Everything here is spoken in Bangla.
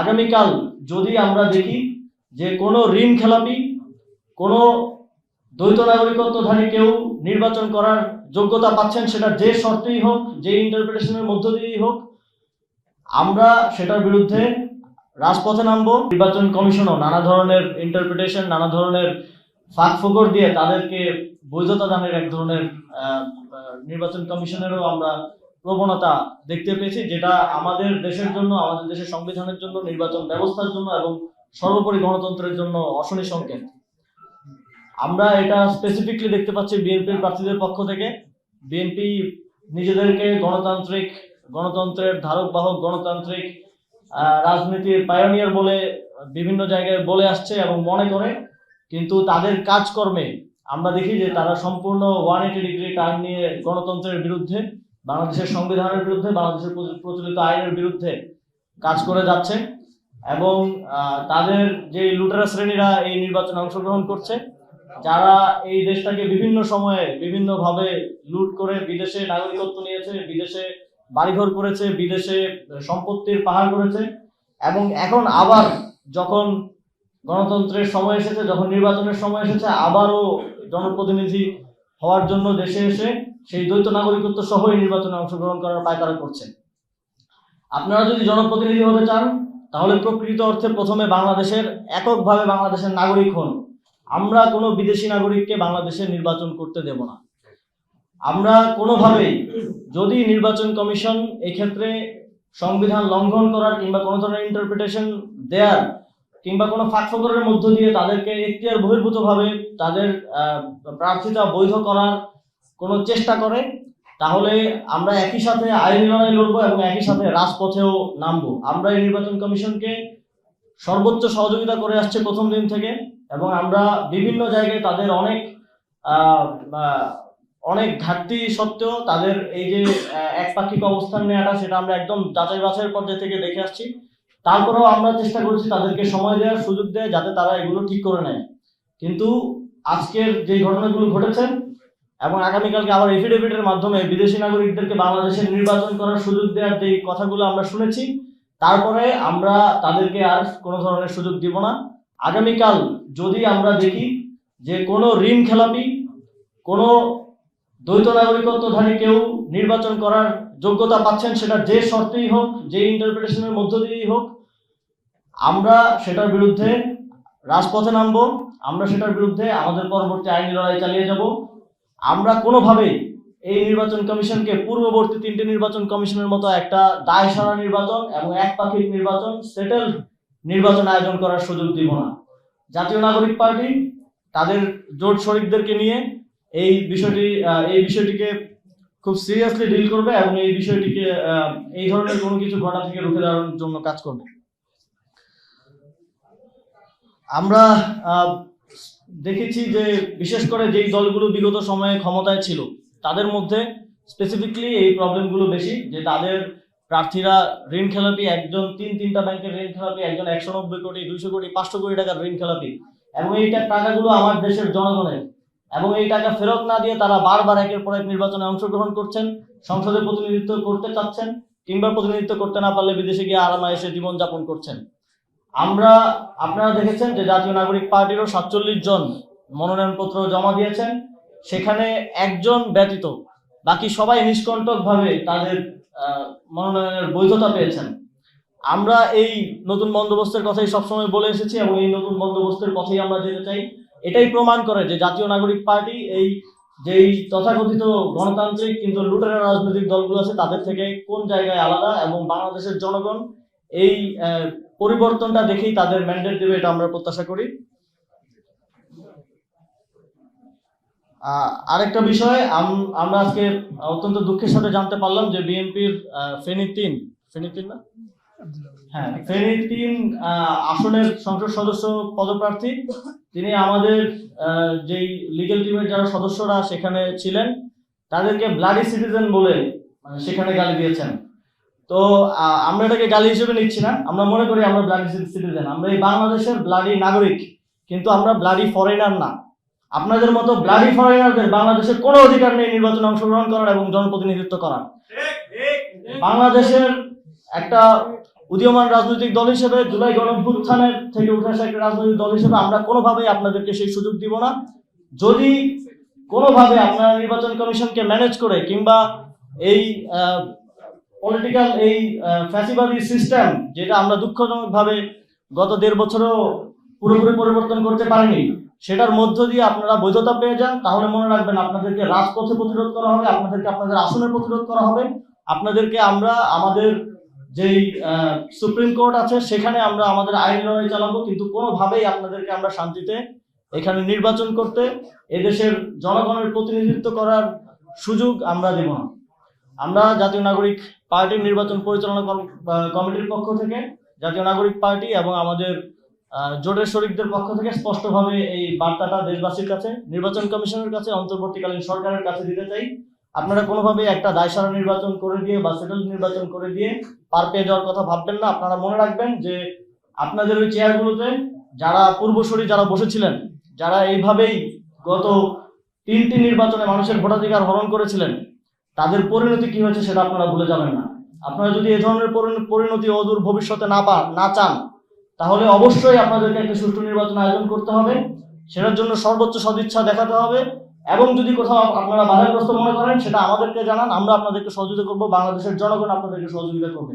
আগামীকাল যদি আমরা দেখি যে কোনো ঋণ খেলাপি, কোনো দ্বৈত নাগরিকত্বধারী কেউ নির্বাচন করার যোগ্যতা পাচ্ছেন, সেটা যে শর্তেই হোক, যে ইন্টারপ্রিটেশনের মধ্য দিয়েই হোক, আমরা সেটার বিরুদ্ধে রাজপথে নামবো। নির্বাচন কমিশনও নানা ধরনের ইন্টারপ্রিটেশন, নানা ধরনের ফাঁক ফোকর দিয়ে তাদেরকে বৈধতা দানের এক ধরনের নির্বাচন কমিশনেরও আমরা প্রবণতা দেখতে পেয়েছি, যেটা আমাদের দেশের জন্য, আমাদের দেশের সংবিধানের জন্য, নির্বাচন ব্যবস্থার জন্য এবং সর্বোপরি গণতন্ত্রের জন্য অশনি সংকেত। আমরা এটা স্পেসিফিকলি দেখতে পাচ্ছি বিএনপির প্রার্থীদের পক্ষ থেকে। বিএনপি নিজেদেরকে গণতন্ত্রের ধারক বাহক, গণতান্ত্রিক রাজনীতির পায়োনিয়ার বলে বিভিন্ন জায়গায় বলে আসছে এবং মনে করে, কিন্তু তাদের কাজকর্মে আমরা দেখি যে তারা সম্পূর্ণ 180 ডিগ্রি টার্ন নিয়ে গণতন্ত্রের বিরুদ্ধে, বাংলাদেশের সংবিধানের বিরুদ্ধে, বাংলাদেশের প্রচলিত আইনের বিরুদ্ধে কাজ করে যাচ্ছে। এবং তাদের যে লুটেরা শ্রেণীরা এই নির্বাচনে অংশগ্রহণ করছে, যারা এই দেশটাকে বিভিন্ন সময়ে বিভিন্নভাবে লুট করে বিদেশে নাগরিকত্ব নিয়েছে, বিদেশে বাড়িঘর করেছে, বিদেশে সম্পত্তির পাহাড় করেছে, এবং এখন আবার যখন গণতন্ত্রের সময় এসেছে, যখন নির্বাচনের সময় এসেছে, আবারও জনপ্রতিনিধি হওয়ার জন্য দেশে এসে সেই দ্বৈত নাগরিকত্ব সহ নির্বাচনে অংশগ্রহণ করার পায়তারা করছে। আপনারা যদি জনপ্রতিনিধি হতে চান, তাহলে প্রকৃত অর্থে প্রথমে এককভাবে বাংলাদেশের নাগরিক হন। আমরা কোনো বিদেশি নাগরিককে বাংলাদেশে নির্বাচন করতে দেব না। আমরা কোনোভাবেই, যদি নির্বাচন কমিশন এক্ষেত্রে সংবিধান লঙ্ঘন করার কিংবা কোনো ধরনের ইন্টারপ্রিটেশন দেয়ার কিংবা কোনো ফাঁকফোকরের মধ্য দিয়ে তাদেরকে এখতিয়ার বহির্ভূতভাবে তাদের প্রার্থিতা বৈধ করার কোনো চেষ্টা করে, তাহলে আমরা একই সাথে আইনি লড়াই লড়বো এবং একই সাথে রাজপথেও নামবো। আমরা এই নির্বাচন কমিশনকে সর্বোচ্চ সহযোগিতা করে আসছে প্রথম দিন থেকে, এবং আমরা বিভিন্ন জায়গায় তাদের অনেক ঘাটতি সত্ত্বেও তাদের এই যে একপাক্ষিক অবস্থান নেওয়াটা, সেটা আমরা একদম যাচাই বাছাইয়ের পর্যায়ে থেকে দেখে আসছি। তারপরেও আমরা চেষ্টা করেছি তাদেরকে সময় দেওয়ার, সুযোগ দেয়, যাতে তারা এগুলো ঠিক করে নেয়। কিন্তু আজকের যে ঘটনাগুলো ঘটেছে এবং আগামীকালকে আবার এফিডেভিটের মাধ্যমে বিদেশি নাগরিকদেরকে বাংলাদেশের নির্বাচন করার সুযোগ দেওয়ার যে কথাগুলো আমরা শুনেছি, তারপরে আমরা তাদেরকে আর কোনো ধরনের সুযোগ দিব না। আগামীকাল যদি আমরা দেখি যে কোনো ঋণ খেলাপি, কোনো দ্বৈত নাগরিকত্বধারী কেউ নির্বাচন করার যোগ্যতা পাচ্ছেন, সেটা যে শর্তেই হোক, যে ইন্টারপ্রিটেশনের মধ্য দিয়েই হোক, আমরা সেটার বিরুদ্ধে রাজপথে নামবো। আমরা সেটার বিরুদ্ধে আমাদের পরবর্তী আইনি লড়াই চালিয়ে যাব। আমরা কোনোভাবেই এই নির্বাচন কমিশনকে পূর্ববর্তী 3টে নির্বাচন কমিশনের মতো একটা দায়সারা নির্বাচন এবং একপাক্ষিক নির্বাচন, সেটেল নির্বাচন আয়োজন করার সুযোগ দিব না। জাতীয় নাগরিক পার্টি তাদের জোট শরিকদেরকে নিয়ে এই বিষয়টিকে খুব সিরিয়াসলি ডিল করবে এবং এই বিষয়টিকে এই ধরনের কোনো কিছু ঘটা থেকে রুখে দেওয়ার জন্য কাজ করবে। আমরা দেখেছি যে বিশেষ করে যেই দলগুলো বিগত সময়ে ক্ষমতায় ছিল, তাদের মধ্যে স্পেসিফিকলি এই প্রবলেমগুলো বেশি, যে তাদের প্রার্থীরা ঋণ খেলাপি, একজন 3টা ব্যাংকের ঋণ খেলাপি, একজন 190 কোটি, 200 কোটি, 500 কোটি টাকার ঋণ খেলাপি, এবং এই টাকাগুলো আমার দেশের জনগণের, এবং এই টাকা ফেরত না দিয়ে তারা বারবার একের পর এক নির্বাচনে অংশগ্রহণ করছেন, সংসদে প্রতিনিধিত্ব করতে চাচ্ছেন, কিংবা প্রতিনিধিত্ব করতে না পারলে বিদেশে গিয়ে আরামায়েশে জীবনযাপন করছেন। আপনারা দেখেছেন যে জাতীয় নাগরিক পার্টিরও 47 জন মনোনয়নপত্র জমা দিয়েছেন, সেখানে একজন ব্যতীত বাকি সবাই নিষ্কণ্টকভাবে তাদের মনোনয়নের বৈধতা পেয়েছেন। আমরা এই নতুন বন্দোবস্তের কথাই সবসময় বলে এসেছি এবং এই নতুন বন্দোবস্তের কথাই আমরা যেতে চাই। এটাই প্রমাণ করে যে জাতীয় নাগরিক পার্টি যেই তথাকথিত গণতান্ত্রিক কিন্তু লুটেরা রাজনৈতিক দলগুলো আছে, তাদের থেকে কোন জায়গায় আলাদা, এবং বাংলাদেশের জনগণ এই পরিবর্তনটা দেখেই তাদের ম্যান্ডেট দেবে, এটা আমরা প্রত্যাশা করি। আরেকটা বিষয়, আমরা আজকে অত্যন্ত দুঃখের সাথে জানতে পারলাম যে বিএনপির ফেনী 3 আসনের সংসদ সদস্য পদপ্রার্থী, তিনি আমাদের যেই লিগ্যাল টিমের যারা সদস্যরা সেখানে ছিলেন, তাদেরকে ব্লাডি সিটিজেন বলে সেখানে গালি দিয়েছেন। তো আমরা এটাকে গালি হিসেবে নিচ্ছি না, আমরা মনে করি আমরা ব্লাডি সিটিজেন, আমরা এই বাংলাদেশের ব্লাডি নাগরিক, কিন্তু আমরা ব্লাডি ফরেনার না। আপনাদের মতো ব্লাডি ফরেনারদের বাংলাদেশের কোনো অধিকার নেই নির্বাচনে অংশগ্রহণ করার এবং জনপ্রতিনিধিত্ব করার। বাংলাদেশের একটা উদীয়মান রাজনৈতিক দল হিসেবে, জুলাই গণঅভ্যুত্থানের থেকে উঠে আসা একটা রাজনৈতিক দল হিসেবে আমরা কোনোভাবেই আপনাদেরকে সেই সুযোগ দিব না। যদি কোনোভাবে আপনারা নির্বাচন কমিশনকে ম্যানেজ করে কিংবা এই পলিটিক্যাল এই ফ্যাসিবাদী সিস্টেম, যেটা আমরা দুঃখজনকভাবে গত 1.5 বছরেও পুরোপুরি পরিবর্তন করতে পারিনি, সেটার মধ্য দিয়ে আপনারা বৈধতা পেয়ে যান, তাহলে মনে রাখবেন আপনাদেরকে রাজপথে প্রতিরোধ করা হবে, আপনাদেরকে আপনাদের আসনে প্রতিরোধ করা হবে, আপনাদেরকে আমরা আমাদের যেই সুপ্রিম কোর্ট আছে সেখানে আমরা আমাদের আইন লড়াই চালাবো, কিন্তু কোনোভাবেই আপনাদেরকে আমরা শান্তিতে এখানে নির্বাচন করতে, এদেশের জনগণের প্রতিনিধিত্ব করার সুযোগ আমরা দেব না। আমরা জাতীয় নাগরিক পার্টির নির্বাচন পরিচালনা কমিটির পক্ষ থেকে, জাতীয় নাগরিক পার্টি এবং আমাদের জোটের শরিকদের পক্ষ থেকে স্পষ্টভাবে এই বার্তাটা দেশবাসীর কাছে, নির্বাচন কমিশনের কাছে, অন্তর্বর্তীকালীন সরকারের কাছে দিতে চাই। আপনারা কোনোভাবে একটা দায়সারা নির্বাচন করে দিয়ে বা সেটেল নির্বাচন করে দিয়ে পার পেয়ে যাওয়ার কথা ভাববেন না। আপনারা মনে রাখবেন যে আপনাদের ওই চেয়ারগুলোতে যারা পূর্বসূরি যারা বসেছিলেন, যারা এইভাবেই গত 3টি নির্বাচনে মানুষের ভোটাধিকার হরণ করেছিলেন, তাদের পরিণতি কি হয়েছে সেটা আপনারা ভুলে যাবেন না। আপনারা যদি এই ধরনের পরিণতি অদূর ভবিষ্যতে না চান, তাহলে অবশ্যই আপনাদেরকে একটা সুষ্ঠু নির্বাচন আয়োজন করতে হবে, সেটার জন্য সর্বোচ্চ সদিচ্ছা দেখাতে হবে, এবং যদি কোথাও আপনারা বাধাগ্রস্ত মনে করেন সেটা আমাদেরকে জানান, আমরা আপনাদেরকে সহযোগিতা করবো, বাংলাদেশের জনগণ আপনাদেরকে সহযোগিতা করবে।